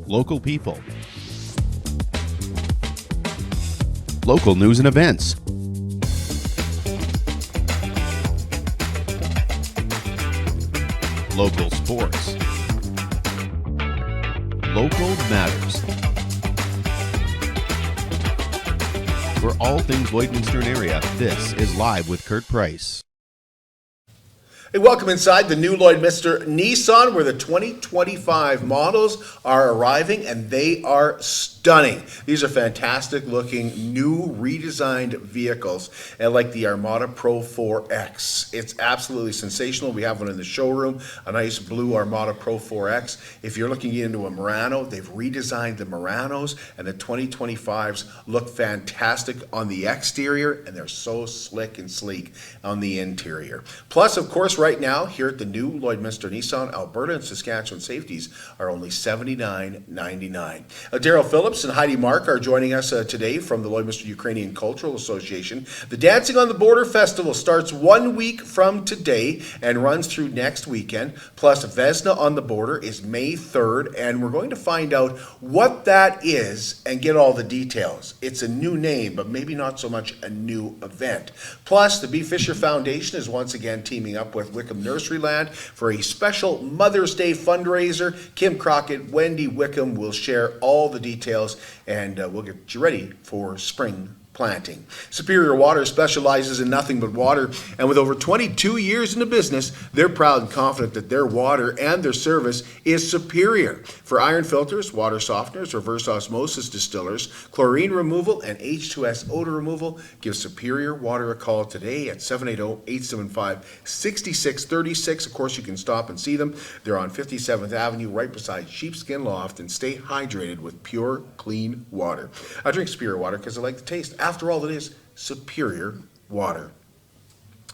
local people, local news and events, local sports, local matters. For all things Lloydminster area, this is Live with Kurt Price. Hey, welcome inside the new Lloydminster Nissan, where the 2025 models are arriving, and they are stunning. These are fantastic looking, new, redesigned vehicles, and like the Armada Pro 4X. It's absolutely sensational. We have one in the showroom, a nice blue Armada Pro 4X. If you're looking into a Murano, they've redesigned the Muranos, and the 2025s look fantastic on the exterior, and they're so slick and sleek on the interior. Plus, of course, right now, here at the new Lloydminster Nissan, Alberta and Saskatchewan safeties are only $79.99. Daryl, Phillips and Heidi are joining us today from the Lloydminster Ukrainian Cultural Association. The Dancing on the Border Festival starts 1 week from today and runs through next weekend. Plus, Vesna On The Border is May 3rd, and we're going to find out what that is and get all the details. It's a new name, but maybe not so much a new event. Plus, the Bea Fisher Foundation is once again teaming up with Wickham Nurseryland for a special Mother's Day fundraiser. Crockett, Wendy Wickham will share all the details, and we'll get you ready for spring planting. Superior Water specializes in nothing but water, and with over 22 years in the business, they're proud and confident that their water and their service is superior. For iron filters, water softeners, reverse osmosis distillers, chlorine removal, and H2S odor removal, give Superior Water a call today at 780-875-6636. Of course, you can stop and see them. They're on 57th Avenue, right beside Sheepskin Loft, and stay hydrated with pure, clean water. I drink Superior Water because I like the taste. After all, it is superior water.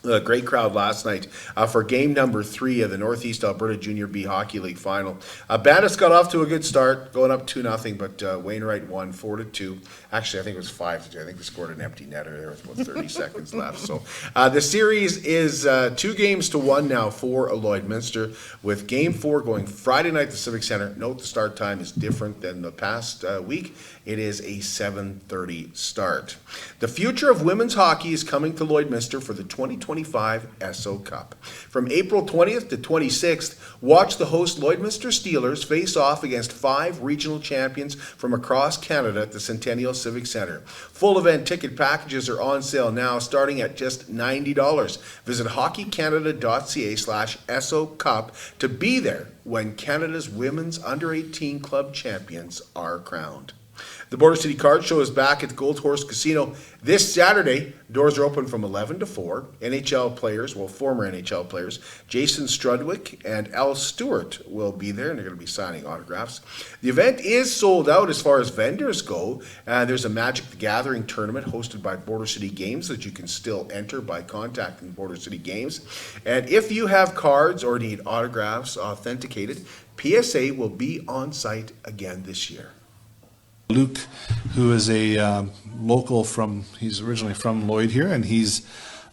A great crowd last night for game number 3 of the Northeast Alberta Junior B Hockey League final. Bandits got off to a good start, going up 2-0, but Wainwright won 4-2. Actually, I think it was 5-2. I think they scored an empty netter there with about 30 seconds left. So the series is 2-1 now for Lloydminster, with game 4 going Friday night at the Civic Centre. Note the start time is different than the past week. It is a 7:30 start. The future of women's hockey is coming to Lloydminster for the 2025 Esso Cup. From April 20th to 26th, watch the host Lloydminster Steelers face off against 5 regional champions from across Canada at the Centennial Civic Centre. Full event ticket packages are on sale now, starting at just $90. Visit hockeycanada.ca/Esso Cup to be there when Canada's women's under-18 club champions are crowned. The Border City Card Show is back at the Gold Horse Casino this Saturday. Doors are open from 11 to 4. NHL players, former NHL players, Jason Strudwick and Al Stewart will be there, and they're going to be signing autographs. The event is sold out as far as vendors go. There's a Magic the Gathering tournament hosted by Border City Games that you can still enter by contacting Border City Games. And if you have cards or need autographs authenticated, PSA will be on site again this year. Luke, who is a local he's originally from Lloyd here, and he's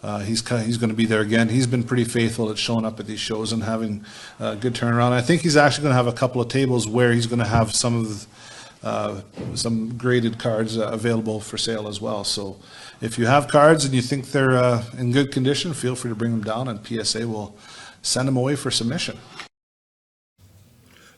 going to be there again. He's been pretty faithful at showing up at these shows and having a good turnaround. I think he's actually going to have a couple of tables where he's going to have some graded cards available for sale as well. So if you have cards and you think they're in good condition, feel free to bring them down, and PSA will send them away for submission.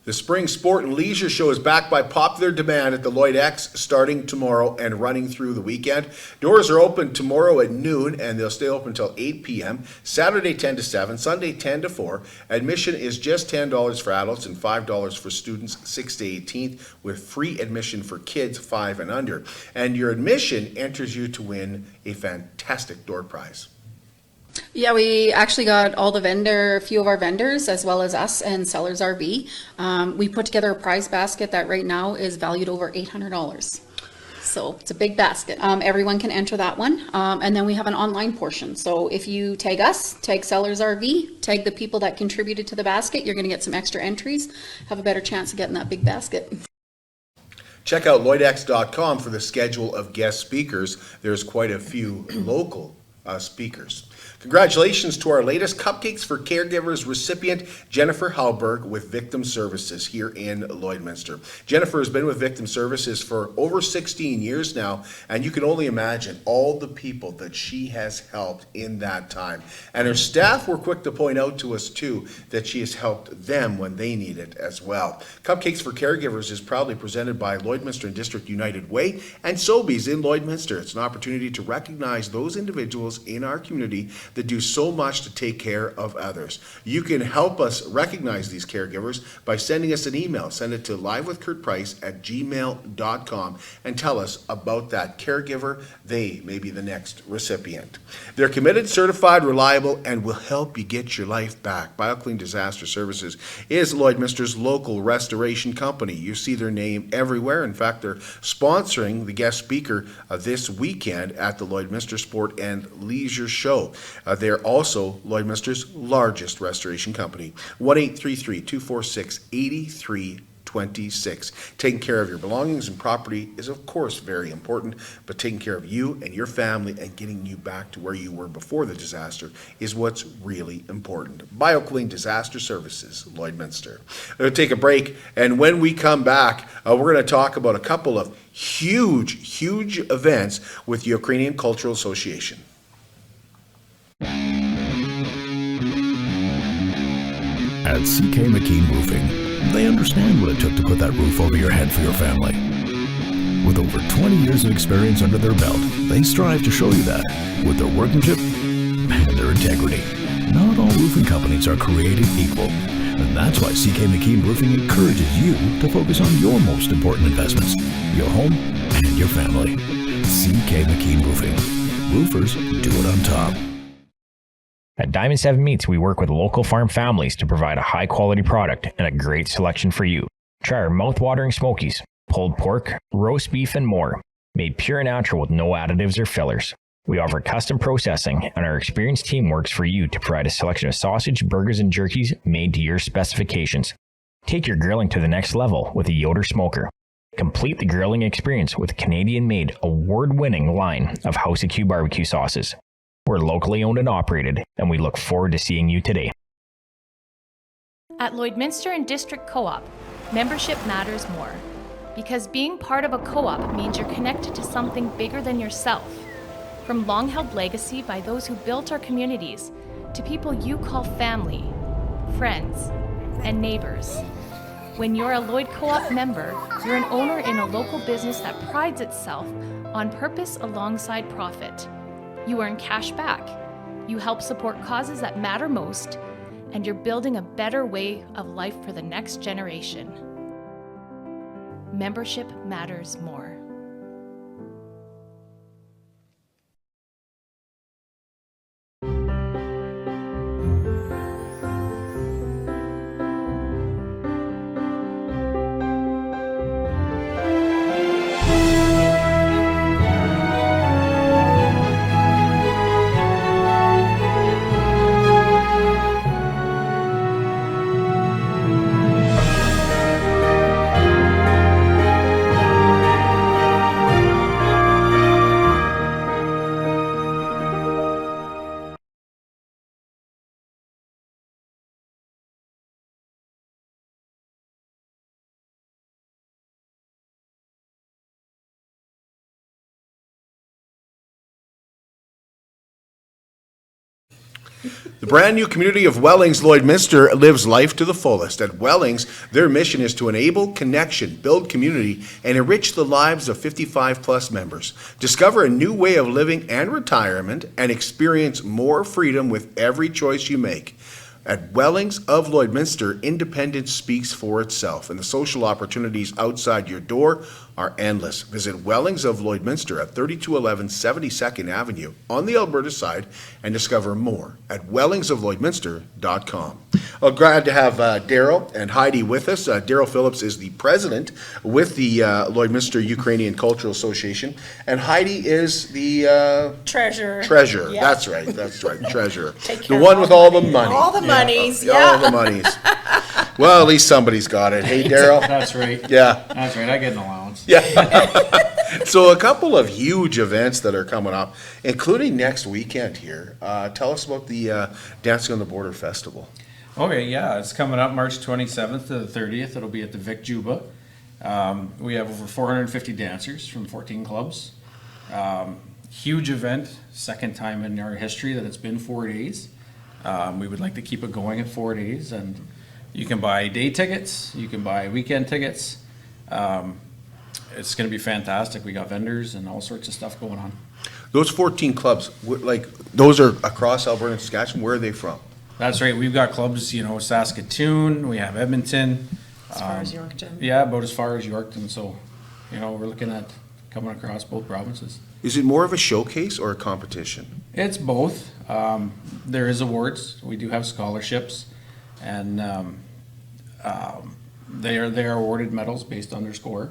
The Spring Sport and Leisure Show is back by popular demand at the Lloyd X, starting tomorrow and running through the weekend. Doors are open tomorrow at noon, and they'll stay open until 8 p.m. Saturday 10 to 7, Sunday 10 to 4. Admission is just $10 for adults and $5 for students 6 to 18, with free admission for kids 5 and under. And your admission enters you to win a fantastic door prize. Yeah, we actually got a few of our vendors, as well as us and Sellers RV. We put together a prize basket that right now is valued over $800. So it's a big basket. Everyone can enter that one. And then we have an online portion. So if you tag us, tag Sellers RV, tag the people that contributed to the basket, you're going to get some extra entries, have a better chance of getting that big basket. Check out LloydX.com for the schedule of guest speakers. There's quite a few local speakers. Congratulations to our latest Cupcakes for Caregivers recipient, Jennifer Halberg with Victim Services here in Lloydminster. Jennifer has been with Victim Services for over 16 years now, and you can only imagine all the people that she has helped in that time. And her staff were quick to point out to us, too, that she has helped them when they need it as well. Cupcakes for Caregivers is proudly presented by Lloydminster and District United Way and Sobeys in Lloydminster. It's an opportunity to recognize those individuals in our community that do so much to take care of others. You can help us recognize these caregivers by sending us an email. Send it to livewithkurtprice@gmail.com and tell us about that caregiver. They may be the next recipient. They're committed, certified, reliable, and will help you get your life back. BioClean Disaster Services is Lloydminster's local restoration company. You see their name everywhere. In fact, they're sponsoring the guest speaker this weekend at the Lloydminster Sport and Leisure Show. They're also Lloydminster's largest restoration company. 1-833-246-8326. Taking care of your belongings and property is, of course, very important, but taking care of you and your family and getting you back to where you were before the disaster is what's really important. BioClean Disaster Services, Lloydminster. We're going to take a break, and when we come back, we're going to talk about a couple of huge events with the Ukrainian Cultural Association. At CK McKean Roofing, they understand what it took to put that roof over your head for your family. With over 20 years of experience under their belt, they strive to show you that with their workmanship and their integrity. Not all roofing companies are created equal, and that's why CK McKean Roofing encourages you to focus on your most important investments, your home and your family. CK McKean Roofing. Roofers do it on top. At Diamond 7 Meats, we work with local farm families to provide a high-quality product and a great selection for you. Try our mouth-watering smokies, pulled pork, roast beef, and more, made pure and natural with no additives or fillers. We offer custom processing, and our experienced team works for you to provide a selection of sausage, burgers, and jerkies made to your specifications. Take your grilling to the next level with a Yoder smoker. Complete the grilling experience with a Canadian-made, award-winning line of House of Q barbecue sauces. We're locally owned and operated, and we look forward to seeing you today. At Lloydminster and District Co-op, membership matters more. Because being part of a co-op means you're connected to something bigger than yourself. From long-held legacy by those who built our communities, to people you call family, friends, and neighbors. When you're a Lloyd Co-op member, you're an owner in a local business that prides itself on purpose alongside profit. You earn cash back, you help support causes that matter most, and you're building a better way of life for the next generation. Membership matters more. The brand new community of Wellings, Lloydminster, lives life to the fullest. At Wellings, their mission is to enable connection, build community, and enrich the lives of 55-plus members. Discover a new way of living and retirement, and experience more freedom with every choice you make. At Wellings of Lloydminster, independence speaks for itself, and the social opportunities outside your door are endless. Visit Wellings of Lloydminster at 3211 72nd Avenue on the Alberta side and discover more at wellingsoflloydminster.com. Well, glad to have Daryl and Heidi with us. Daryl Phillips is the president with the Lloydminster Ukrainian Cultural Association, and Heidi is the treasurer. Treasurer, Yeah. That's right, treasurer. Take The care one of with all all the the money. All the monies, All yeah. the monies. Well, at least somebody's got it. Hey, Daryl. That's right. Yeah. That's right. I get an allowance. Yeah. So a couple of huge events that are coming up, including next weekend here. Tell us about the Dancing on the Border Festival. Okay, yeah, it's coming up March 27th to the 30th. It'll be at the Vic Juba. We have over 450 dancers from 14 clubs. Huge event, second time in our history that it's been 4 days. We would like to keep it going at 4 days, and you can buy day tickets, you can buy weekend tickets. It's going to be fantastic. We got vendors and all sorts of stuff going on. Those 14 clubs, like, those are across Alberta and Saskatchewan. Where are they from? That's right. We've got clubs, you know, Saskatoon, we have Edmonton. As far as Yorkton. Yeah, about as far as Yorkton. So, you know, we're looking at coming across both provinces. Is it more of a showcase or a competition? It's both. There is awards. We do have scholarships, and they are awarded medals based on their score.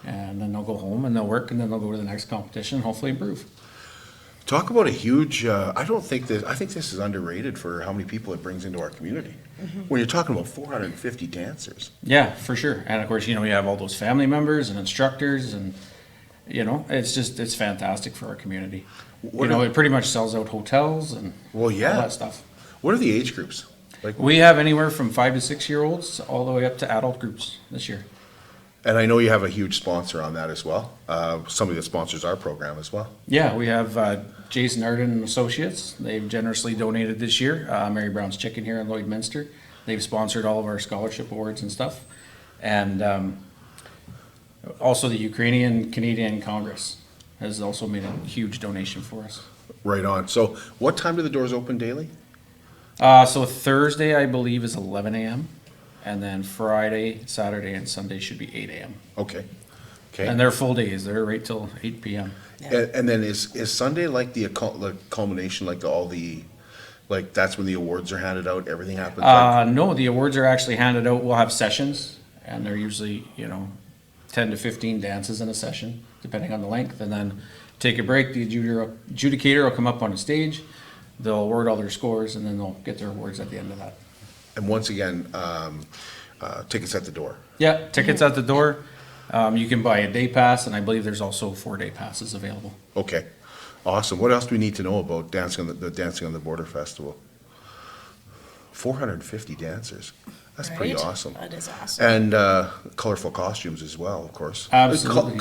And then they'll go home and they'll work, and then they'll go to the next competition and hopefully improve. Talk about a huge, I think this is underrated for how many people it brings into our community. When you're talking about 450 dancers. Yeah, for sure. And of course, you know, you have all those family members and instructors, and you know, it's fantastic for our community. It pretty much sells out hotels and all that stuff. What are the age groups? Like, we have anywhere from 5 to 6 year olds all the way up to adult groups this year. and I know you have a huge sponsor on that as well. Somebody that sponsors our program as well. Yeah, we have Jason Arden and Associates. They've generously donated this year. Mary Brown's Chicken here in Lloydminster. They've sponsored all of our scholarship awards and stuff. And also the Ukrainian Canadian Congress has also made a huge donation for us. Right on. So what time do the doors open daily? So Thursday, I believe, is 11 a.m. And then Friday, Saturday, and Sunday should be 8 a.m. Okay. Okay. And they're full days. They're right till 8 p.m. And then is Sunday like the culmination, like that's when the awards are handed out, everything happens? No, the awards are actually handed out. We'll have sessions, and they're usually, 10 to 15 dances in a session, depending on the length. And then take a break. The adjudicator will come up on the stage. They'll award all their scores, and then they'll get their awards at the end of that. And once again, tickets at the door. Yeah, tickets at the door. You can buy a day pass, and I believe there's also 4-day passes available. Okay, awesome. What else do we need to know about Dancing on the Border Festival? 450 dancers. That's pretty awesome. That is awesome. And colorful costumes as well, of course. Absolutely.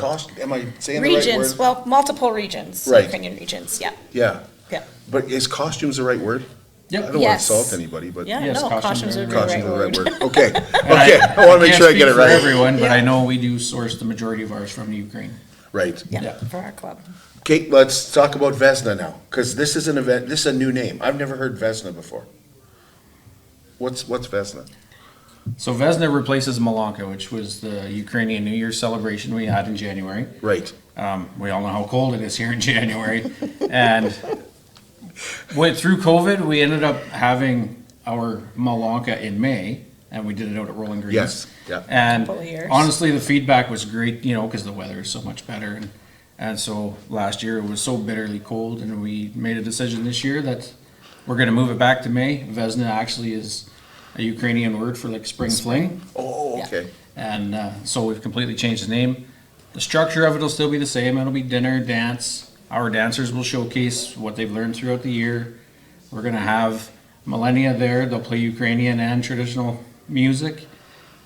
Am I saying the right Regions, word? well, multiple regions, Right. Ukrainian regions, yeah. Yeah. Yeah. But is costumes the right word? Yep. I don't want Yes. to insult anybody, but Yeah, Yes, no, costumes costumes are would be costumes the are right the right word. word. Okay, And okay. I want to make sure I get it can't speak right. for everyone, but Yeah. I know we do source the majority of ours from Ukraine. Right. Yeah, for our club. Okay, let's talk about Vesna now, because this is an event, this is a new name. I've never heard Vesna before. What's Vesna? So Vesna replaces Malonka, which was the Ukrainian New Year celebration we had in January. Right. We all know how cold it is here in January. And through COVID, we ended up having our Malonka in May, and we did it out at Rolling Greens. Yes, yeah. And Couple of years. honestly, the feedback was great, because the weather is so much better. And so last year it was so bitterly cold, and we made a decision this year that we're going to move it back to May. Vesna actually is a Ukrainian word for like spring fling. Oh, okay. And so we've completely changed the name. The structure of it will still be the same. It'll be dinner, dance. Our dancers will showcase what they've learned throughout the year. We're going to have millennia there. They'll play Ukrainian and traditional music.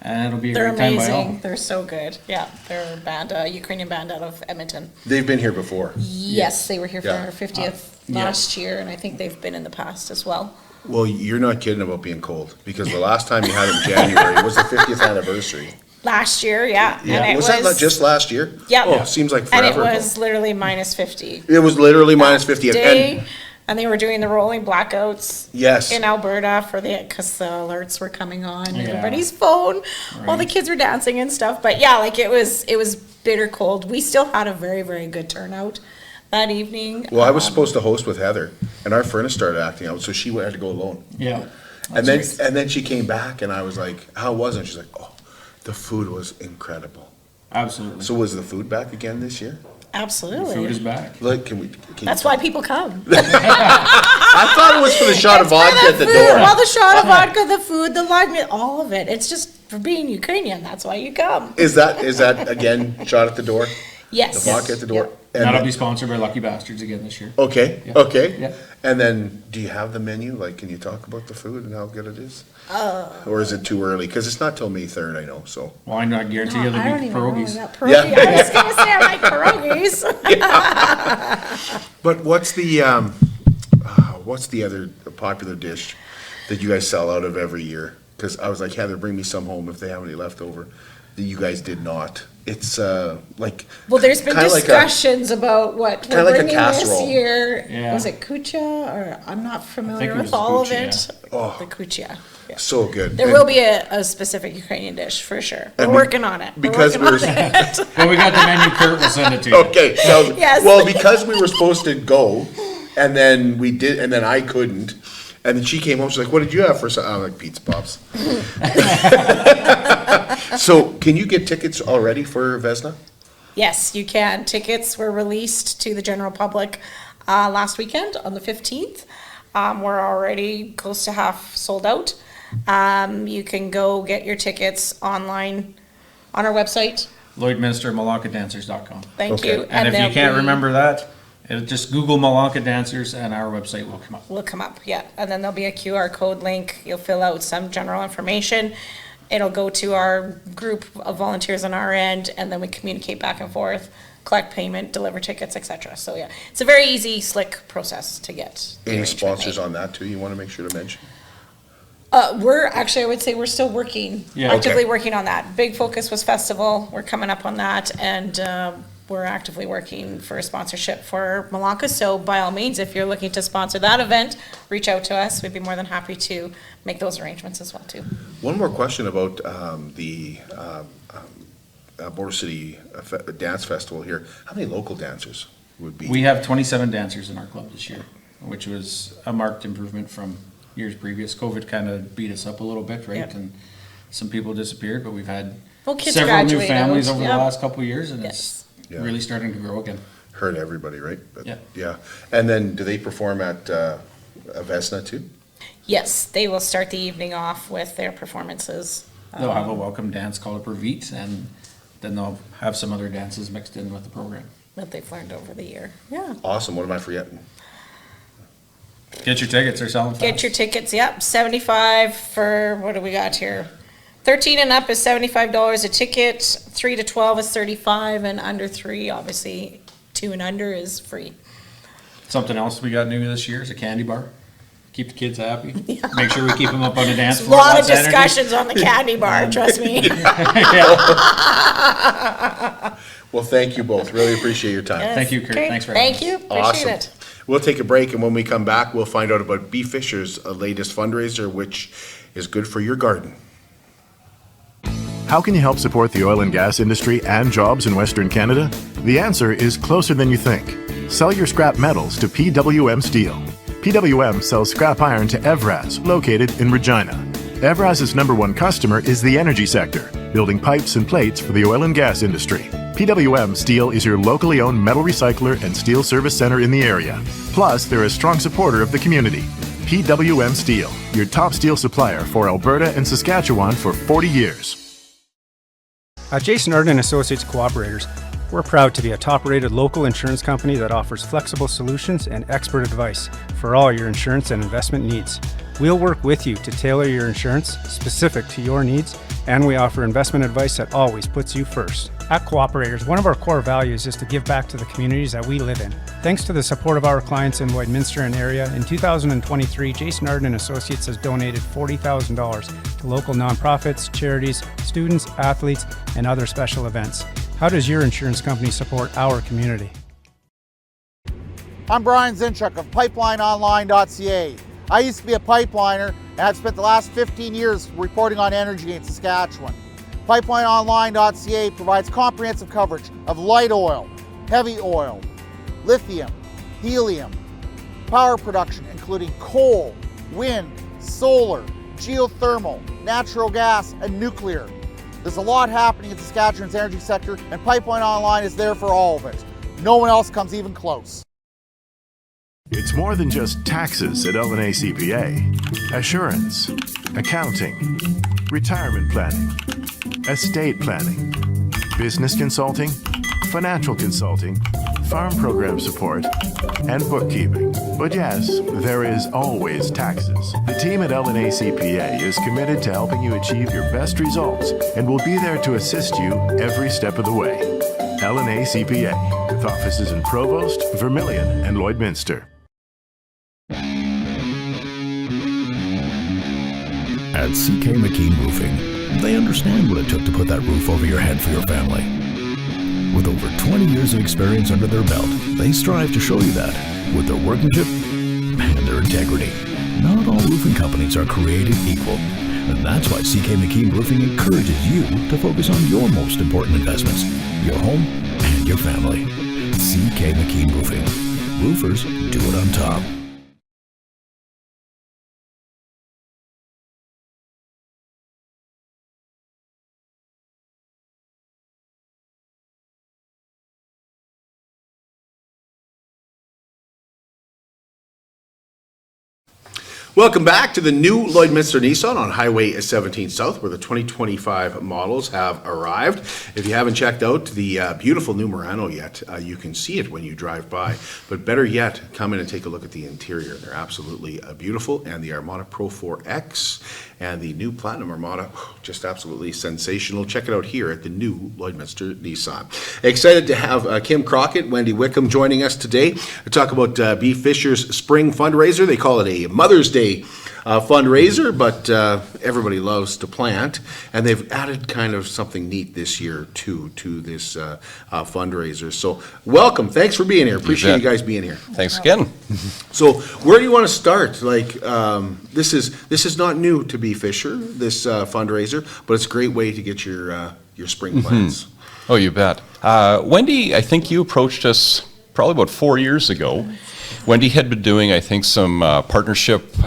And it'll be a They're great time by all. amazing. They're so good. Yeah, they're a band, Ukrainian band out of Edmonton. They've been here before. Yes, they were here for Yeah. our 50th last year, and I think they've been in the past as well. Well, you're not kidding about being cold, because the last time you had it in January was the 50th anniversary. Last year, yeah. And it Was that not just last year? Yeah. Oh, it seems like And forever it ago. was literally minus 50. It was literally minus 50. Day, And and they were doing the rolling blackouts. Yes. In Alberta because the alerts were coming on Yeah. everybody's phone while the Right. kids were dancing and stuff. But yeah, like it was bitter cold. We still had a very, very good turnout that evening. well, I was supposed to host with Heather, and our furnace started acting out, so she had to go alone. Yeah. And then she came back, and I was like, "How was it?" She's like, "Oh, the food was incredible." Absolutely. So was the food back again this year? Absolutely. Food is back. Like, can That's why people come. I thought it was for the shot of vodka at the door. Well, the shot of vodka, the food, the lime, all of it. It's just for being Ukrainian. That's why you come. Is that again shot at the door? Yes. The vodka at the door. Yep. And That'll then- be sponsored by Lucky Bastards again this year. Okay. Yeah. Okay. Yeah. And then, do you have the menu? Like, can you talk about the food and how good it is? Or is it too early? Because it's not till May 3rd, I know. So. Well, I not guarantee you I don't there'll be even know pierogies. about pierogi. Yeah. I was going to say I like pierogies. But what's the other popular dish that you guys sell out of every year? Because I was like, Heather, bring me some home if they have any left over. That you guys did not. It's like. Well, there's been kinda discussions about what kinda we're like a bringing casserole. this year. Yeah. Was it kucha? Or I'm not familiar it with was all of kucha, it. Oh. The kucha. Yeah. So good. There And will be a specific Ukrainian dish for sure. We're And working on it. because we're we're. working on it. Well, we got the menu, Kurt will send it to you. Okay, so, Yes. well, because we were supposed to go, and then we did, and then I couldn't, and then she came home, she's like, what did you have for, I'm like, pizza pops. So, can you get tickets already for Vesna? Yes, you can. Tickets were released to the general public last weekend on the 15th. We're already close to half sold out. You can go get your tickets online on our website. Lloydminster, MalonkaDancers.com. Thank Okay. you. And if you there'll can't be- remember that, just Google Malonka Dancers and our website will come up. Will come up, yeah. And then there'll be a QR code link. You'll fill out some general information. It'll go to our group of volunteers on our end, and then we communicate back and forth, collect payment, deliver tickets, etc. So yeah, it's a very easy, slick process to get. the Any arrangement sponsors made. on that too, you want to make sure to mention? We're actually, I would say we're still working, Yeah. actively Okay. working on that. Big focus was festival. We're coming up on that, and we're actively working for a sponsorship for Malonka. So by all means, if you're looking to sponsor that event, reach out to us. We'd be more than happy to make those arrangements as well too. One more question about the Border City Dance Festival here. How many local dancers would be? We have 27 dancers in our club this year, which was a marked improvement from years previous. COVID kind of beat us up a little bit, right? Yep. And some people disappeared, but we've had Well, kids several new graduate families out, over yep. the last couple of years, and Yes. it's Yeah. really starting to grow again. Hurt everybody, right? But, Yeah. Yeah. And then do they perform at Vesna too? Yes, they will start the evening off with their performances. They'll have a welcome dance called a Pervite, and then they'll have some other dances mixed in with the program. That they've learned over the year. Yeah. Awesome. What am I forgetting? Get your tickets, they're selling fast. Get your tickets, yep, 75 for, what do we got here? 13 and up is $75 a ticket, 3 to 12 is 35, and under 3, obviously, 2 and under is free. Something else we got new this year is a candy bar. Keep the kids happy. Make sure we keep them up on the dance A floor. lot of lots energy. discussions on the candy bar, trust me. Well, thank you both. Really appreciate your time. Thank you, Kurt. Okay, Thanks for Thank having you, appreciate Awesome. it. We'll take a break, and when we come back, we'll find out about Bea Fisher's latest fundraiser, which is good for your garden. How can you help support the oil and gas industry and jobs in Western Canada? The answer is closer than you think. Sell your scrap metals to PWM Steel. PWM sells scrap iron to Evraz, located in Regina. Evraz's #1 customer is the energy sector, building pipes and plates for the oil and gas industry. PWM Steel is your locally owned metal recycler and steel service center in the area. Plus, they're a strong supporter of the community. PWM Steel, your top steel supplier for Alberta and Saskatchewan for 40 years. At Jason Arden Associates Cooperators, we're proud to be a top-rated local insurance company that offers flexible solutions and expert advice for all your insurance and investment needs. We'll work with you to tailor your insurance specific to your needs, and we offer investment advice that always puts you first. At Cooperators, one of our core values is to give back to the communities that we live in. Thanks to the support of our clients in Lloydminster and area, in 2023, Jason Arden Associates has donated $40,000 to local nonprofits, charities, students, athletes, and other special events. How does your insurance company support our community? I'm Brian Zinchuk of PipelineOnline.ca. I used to be a pipeliner, and I've spent the last 15 years reporting on energy in Saskatchewan. PipelineOnline.ca provides comprehensive coverage of light oil, heavy oil, lithium, helium, power production including coal, wind, solar, geothermal, natural gas, and nuclear. There's a lot happening in Saskatchewan's energy sector, and Pipeline Online is there for all of it. No one else comes even close. It's more than just taxes at L&A CPA. Assurance, accounting, retirement planning, estate planning, business consulting, financial consulting, farm program support, and bookkeeping. But yes, there is always taxes. The team at L&A CPA is committed to helping you achieve your best results and will be there to assist you every step of the way. L&A CPA, with offices in Provost, Vermilion, and Lloydminster. At CK McKean Roofing, they understand what it took to put that roof over your head for your family. With over 20 years of experience under their belt, they strive to show you that with their workmanship and their integrity. Not all roofing companies are created equal, and that's why CK McKean Roofing encourages you to focus on your most important investments, your home and your family. CK McKean Roofing. Roofers do it on top. Welcome back to the new Lloydminster Nissan on Highway 17 South, where the 2025 models have arrived. If you haven't checked out the beautiful new Murano yet, you can see it when you drive by. But better yet, come in and take a look at the interior. They're absolutely beautiful. And the Armada Pro 4X and the new Platinum Armada, just absolutely sensational. Check it out here at the new Lloydminster Nissan. Excited to have Kim Crockett, Wendy Wickham joining us today to talk about Bea Fisher's spring fundraiser. They call it a Mother's Day fundraiser, but everybody loves to plant, and they've added kind of something neat this year too to this fundraiser. So welcome, thanks for being here. Appreciate you guys being here. Thanks again. So where do you want to start? Like this is not new to Bea Fisher, this fundraiser, but it's a great way to get your spring plants. Oh, you bet. Wendy, I think you approached us probably about 4 years ago. Wendy had been doing, I think, some partnership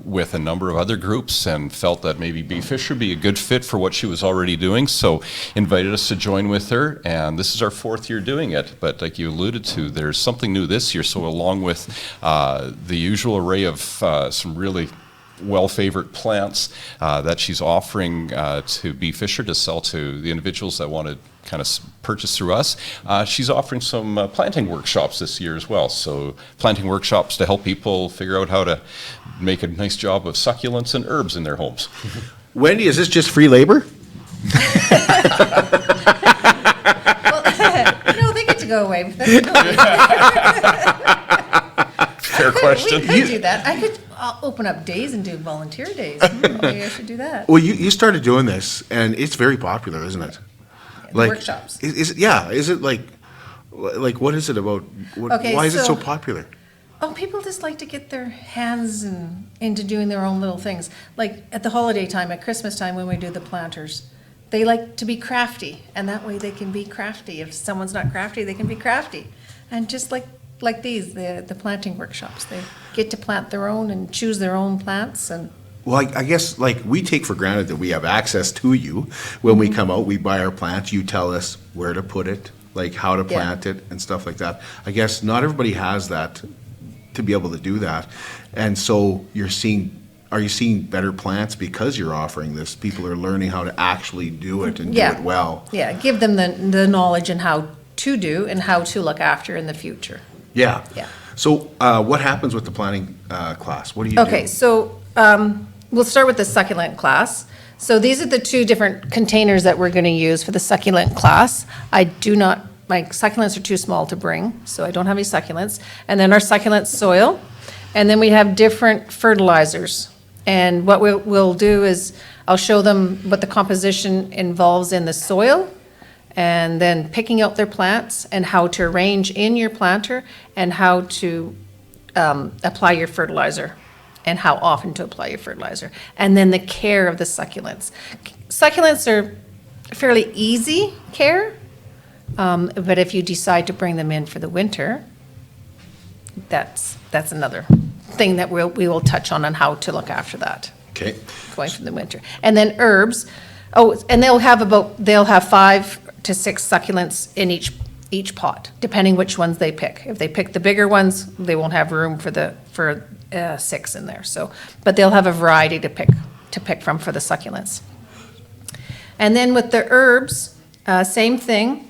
with a number of other groups and felt that maybe Bea Fisher would be a good fit for what she was already doing, so invited us to join with her, and this is our 4th year doing it. But like you alluded to, there's something new this year, so along with the usual array of some really well-favored plants that she's offering to Bea Fisher to sell to the individuals that want to kind of purchase through us. She's offering some planting workshops this year as well. So planting workshops to help people figure out how to make a nice job of succulents and herbs in their homes. Wendy, is this just free labor? No, they get to go away. Fair question. We could do that. I'll open up days and do volunteer days. Maybe I should do that. Well, you started doing this, and it's very popular, isn't it? Like workshops. Is it like what is it about? Why is it so popular? Oh, people just like to get their hands into doing their own little things. Like at the holiday time, at Christmas time, when we do the planters, they like to be crafty, and that way they can be crafty. If someone's not crafty, they can be crafty. And just like these, the planting workshops, they get to plant their own and choose their own plants. And well, I guess like we take for granted that we have access to you. When we come out, we buy our plants, you tell us where to put it, like how to plant it and stuff like that. I guess not everybody has that to be able to do that. And so are you seeing better plants because you're offering this? People are learning how to actually do it and do it well. Yeah, give them the knowledge and how to do and how to look after in the future. Yeah. Yeah. So what happens with the planting class? What do you do? Okay, so we'll start with the succulent class. So these are the 2 different containers that we're going to use for the succulent class. My succulents are too small to bring, so I don't have any succulents. And then our succulent soil. And then we have different fertilizers. And what we'll do is I'll show them what the composition involves in the soil, and then picking out their plants and how to arrange in your planter and how to apply your fertilizer and how often to apply your fertilizer. And then the care of the succulents. Succulents are fairly easy care, but if you decide to bring them in for the winter, that's another thing that we will touch on how to look after that. Okay. Going for the winter. And then herbs. Oh, and they'll have 5 to 6 succulents in each pot, depending which ones they pick. If they pick the bigger ones, they won't have room for 6 in there. So, but they'll have a variety to pick from for the succulents. And then with the herbs, same thing.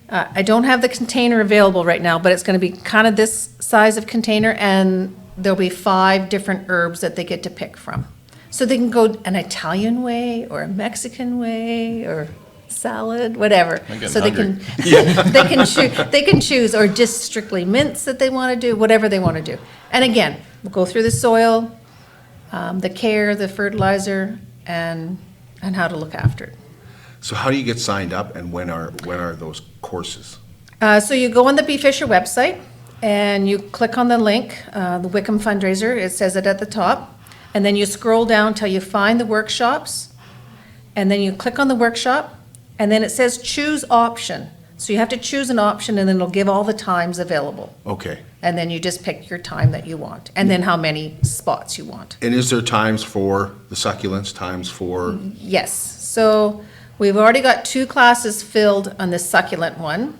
I don't have the container available right now, but it's going to be kind of this size of container, and there'll be 5 different herbs that they get to pick from. So they can go an Italian way or a Mexican way or salad, whatever. So they can they can choose, or just strictly mints that they want to do, whatever they want to do. And again, we'll go through the soil, the care, the fertilizer, and how to look after it. So how do you get signed up, and when are those courses? So you go on the Bea Fisher website and you click on the link, the Wickham Fundraiser, it says it at the top, and then you scroll down till you find the workshops, and then you click on the workshop, and then it says choose option. So you have to choose an option, and then it'll give all the times available. Okay. And then you just pick your time that you want, and then how many spots you want. And is there times for the succulents, times for? Yes, so we've already got 2 classes filled on the succulent one.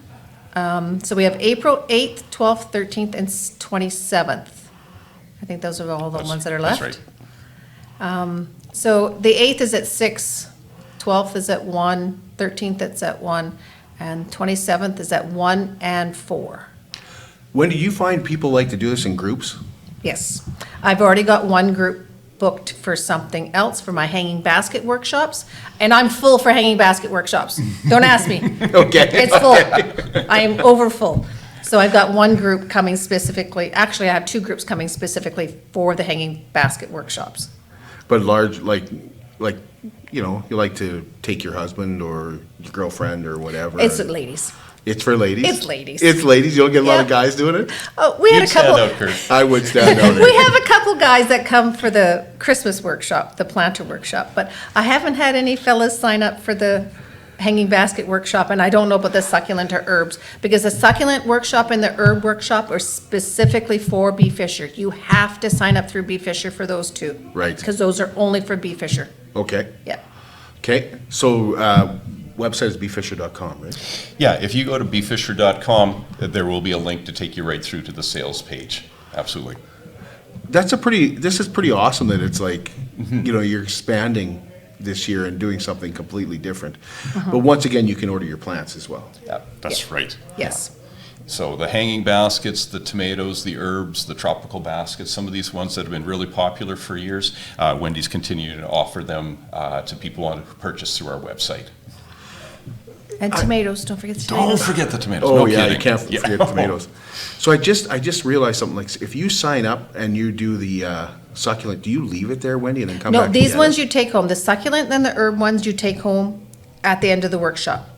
So we have April 8th, 12th, 13th, and 27th. I think those are all the ones that are left. That's right. So the 8th is at 6, 12th is at 1, 13th it's at 1, and 27th is at 1 and 4. When do you find people like to do this in groups? Yes, I've already got one group booked for something else for my hanging basket workshops, and I'm full for hanging basket workshops. Don't ask me. Okay. It's full. I am over full. So I've got one group coming specifically, actually I have 2 groups coming specifically for the hanging basket workshops. But large, like, you know, you like to take your husband or your girlfriend or whatever. It's ladies. It's for ladies? It's ladies. It's ladies? You don't get a lot Yeah. of guys doing it? Oh, we had a couple. Stand out, Kurt. I would stand out. We have a couple guys that come for the Christmas workshop, the planter workshop, but I haven't had any fellas sign up for the hanging basket workshop, and I don't know about the succulent or herbs, because the succulent workshop and the herb workshop are specifically for Bea Fisher. You have to sign up through Bea Fisher for those 2. Right. Because those are only for Bea Fisher. Okay. Yeah. Okay, so website is beafisher.com, right? Yeah, if you go to beafisher.com, there will be a link to take you right through to the sales page. Absolutely. This is pretty awesome that it's like, you know, you're expanding this year and doing something completely different. But once again, you can order your plants as well. Yeah, that's right. Yes. So the hanging baskets, the tomatoes, the herbs, the tropical baskets, some of these ones that have been really popular for years, Wendy's continuing to offer them to people who want to purchase through our website. And tomatoes, don't forget the tomatoes. Don't forget the tomatoes. Oh, No yeah, kidding. you can't forget tomatoes. So I just realized something, like, if you sign up and you do the succulent, do you leave it there, Wendy, and then come back? No, these and ones get it? you take home. The succulent and the herb ones you take home at the end of the workshop.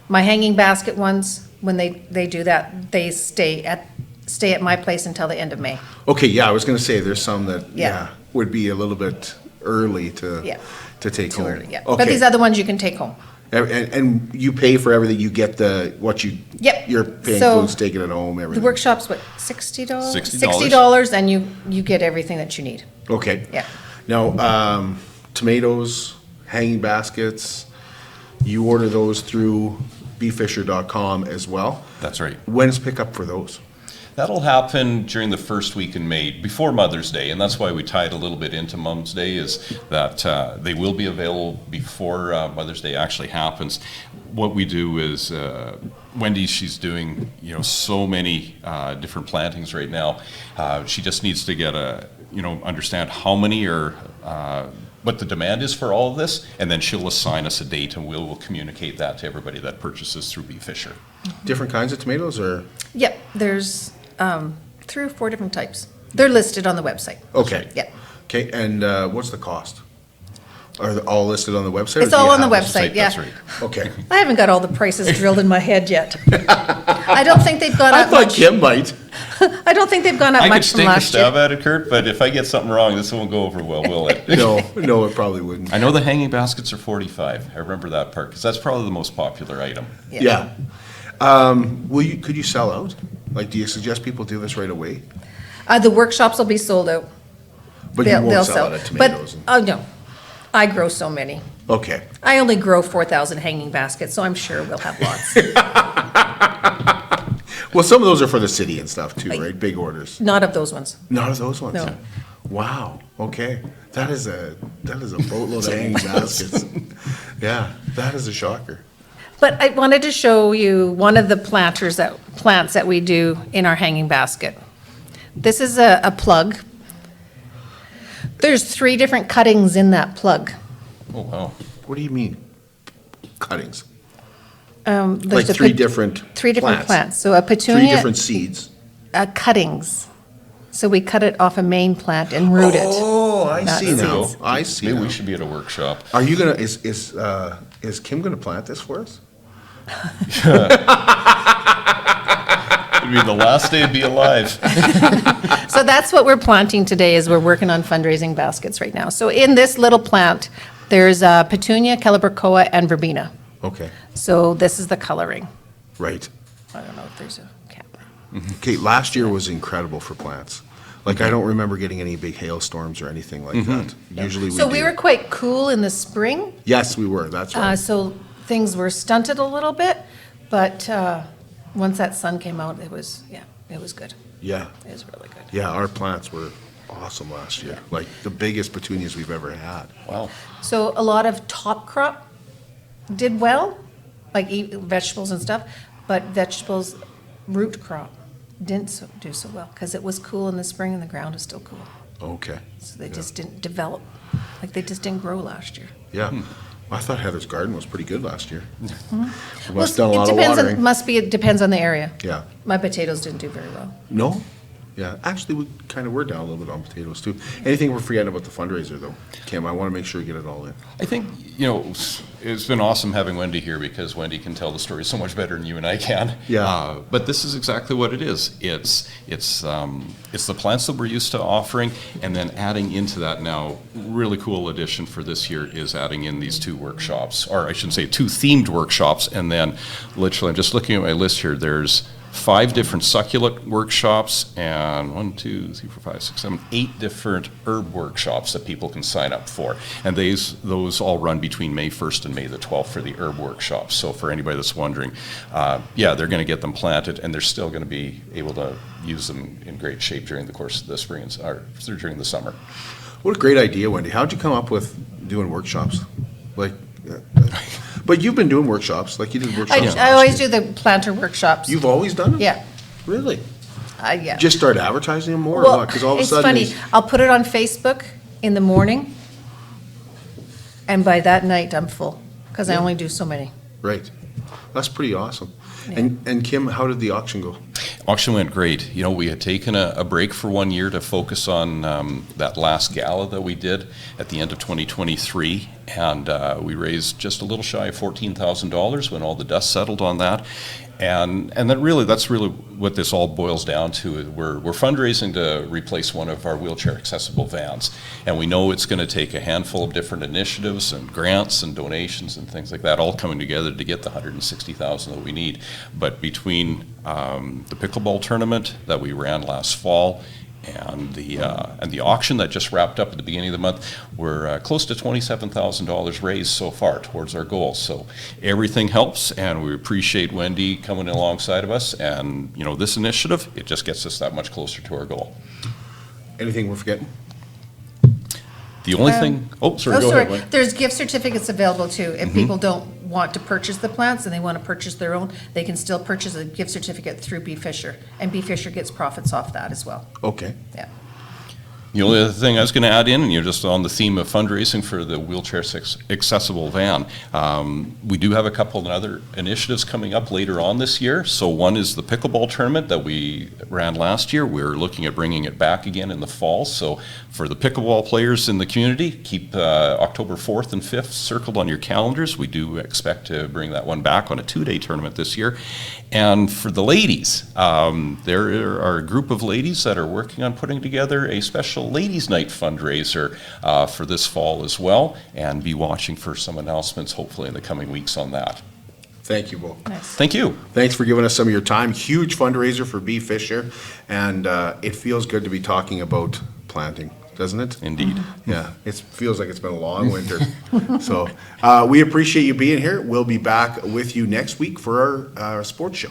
My hanging basket ones, when they do that, they stay at my place until the end of May. Okay, yeah, I was gonna say, there's some that, Yeah. would be a little bit early to take Too home. early, yeah. Okay. But these other ones you can take home. And you pay for everything, you get Yep. you're paying So, includes taking it home, The everything. workshop's what, $60? $60. $60, and you get everything that you need. Okay. Yeah. Now, tomatoes, hanging baskets, you order those through beafisher.com as well. That's right. When's pickup for those? That'll happen during the first week in May, before Mother's Day, and that's why we tied a little bit into Mom's Day, is that they will be available before Mother's Day actually happens. What we do is, Wendy, she's doing, you know, so many different plantings right now. She just needs to get understand how many or what the demand is for all of this, and then she'll assign us a date, and we'll communicate that to everybody that purchases through Bea Fisher. Different kinds of tomatoes, or? Yep, there's 3 or 4 different types. They're listed on the website. Okay. Yeah. Okay, and what's the cost? Are they all listed on the website? or It's do you all on the have- website, yeah. That's right. Okay. I haven't got all the prices drilled in my head yet. I don't think they've gone I up thought much. Kim might. I don't think they've gone up I could much from take a last stab year. at it, Kurt, but if I get something wrong, this won't go over well, will it? No, it probably wouldn't. I know the hanging baskets are 45. I remember that part, because that's probably the most popular item. Yeah. Could you sell out? Like, do you suggest people do this right away? The workshops will be sold out. But They'll you won't sell. sell it at tomatoes? But, oh, no. I grow so many. Okay. I only grow 4,000 hanging baskets, so I'm sure we'll have lots. Well, some of those are for the city and stuff too, right? Big orders. Not of those ones. None of those ones? No. Wow, okay. That is a boatload of hanging baskets. Yeah, that is a shocker. But I wanted to show you one of the plants that we do in our hanging basket. This is a plug. There's 3 different cuttings in that plug. Oh, wow. What do you mean, cuttings? There's Like a 3 different Three different plants? plants. So a petunia. 3 different seeds? Cuttings. So we cut it off a main plant and root it. Oh, I not see now. seeds. I see Maybe now. we should be at a workshop. Are you gonna, is Kim gonna plant this for us? It'd be the last day to be alive. So that's what we're planting today, is we're working on fundraising baskets right now. So in this little plant, there's petunia, calibrachoa, and verbena. Okay, So this is the coloring. right. I don't know if there's a camera. Okay, last year was incredible for plants. Like, I don't remember getting any big hailstorms or anything like that. Usually we do. So we were quite cool in the spring. Yes, we were, that's right. So things were stunted a little bit, but once that sun came out, it was good. Yeah, It was really good. yeah, our plants were awesome last year. Like, the biggest petunias we've ever had. Wow. So a lot of top crop did well, like vegetables and stuff, but vegetables, root crop, didn't do so well, because it was cool in the spring and the ground is still cool. Okay, So they just didn't develop, like they just didn't grow last year. yeah. I thought Heather's garden was pretty good last year. We Well, must have done a lot of it depends on, watering. it depends on the area. Yeah. My potatoes didn't do very well. No? Yeah, actually, we kind of were down a little bit on potatoes too. Anything we're forgetting about the fundraiser though? Kim, I want to make sure you get it all in. I think, it's been awesome having Wendy here because Wendy can tell the story so much better than you and I can. Yeah. But this is exactly what it is. It's the plants that we're used to offering, and then adding into that now, really cool addition for this year is adding in these 2 workshops, or I shouldn't say 2 themed workshops, and then literally, I'm just looking at my list here, there's 5 different succulent workshops and 1, 2, 3, 4, 5, 6, 7, 8 different herb workshops that people can sign up for. And those all run between May 1st and May the 12th for the herb workshops. So for anybody that's wondering, they're going to get them planted, and they're still going to be able to use them in great shape during the course of the spring or during the summer. What a great idea, Wendy. How'd you come up with doing workshops? Like, but you've been doing workshops, like you did workshops. I always do the planter workshops. You've always done them? Yeah, Really? yeah. Just start advertising them more or Well, what? Because all of a it's sudden. funny, these- I'll put it on Facebook in the morning, and by that night, I'm full, because I only do so many. Right. That's pretty awesome. And Kim, how did the auction go? Auction went great. We had taken a break for 1 year to focus on that last gala that we did at the end of 2023, and we raised just a little shy of $14,000 when all the dust settled on that. And that's really what this all boils down to. We're fundraising to replace one of our wheelchair accessible vans, and we know it's going to take a handful of different initiatives and grants and donations and things like that all coming together to get the $160,000 that we need. But between the pickleball tournament that we ran last fall and the auction that just wrapped up at the beginning of the month, we're close to $27,000 raised so far towards our goal. So everything helps, and we appreciate Wendy coming alongside of us. And this initiative, it just gets us that much closer to our goal. Anything we're forgetting? The only thing, go ahead, Wendy. There's gift certificates available too. If people don't want to purchase the plants and they want to purchase their own, they can still purchase a gift certificate through Bea Fisher, and Bea Fisher gets profits off that as well. Okay. Yeah. The only other thing I was going to add in, and you're just on the theme of fundraising for the wheelchair accessible van, we do have a couple of other initiatives coming up later on this year. So one is the pickleball tournament that we ran last year. We're looking at bringing it back again in the fall. So for the pickleball players in the community, keep October 4th and 5th circled on your calendars. We do expect to bring that one back on a 2-day tournament this year. And for the ladies, there are a group of ladies that are working on putting together a special Ladies' Night fundraiser for this fall as well, and be watching for some announcements hopefully in the coming weeks on that. Thank you both. Nice. Thank you. Thanks for giving us some of your time. Huge fundraiser for Bea Fisher, and it feels good to be talking about planting, doesn't it? Indeed. Yeah, it feels like it's been a long winter. So we appreciate you being here. We'll be back with you next week for our sports show.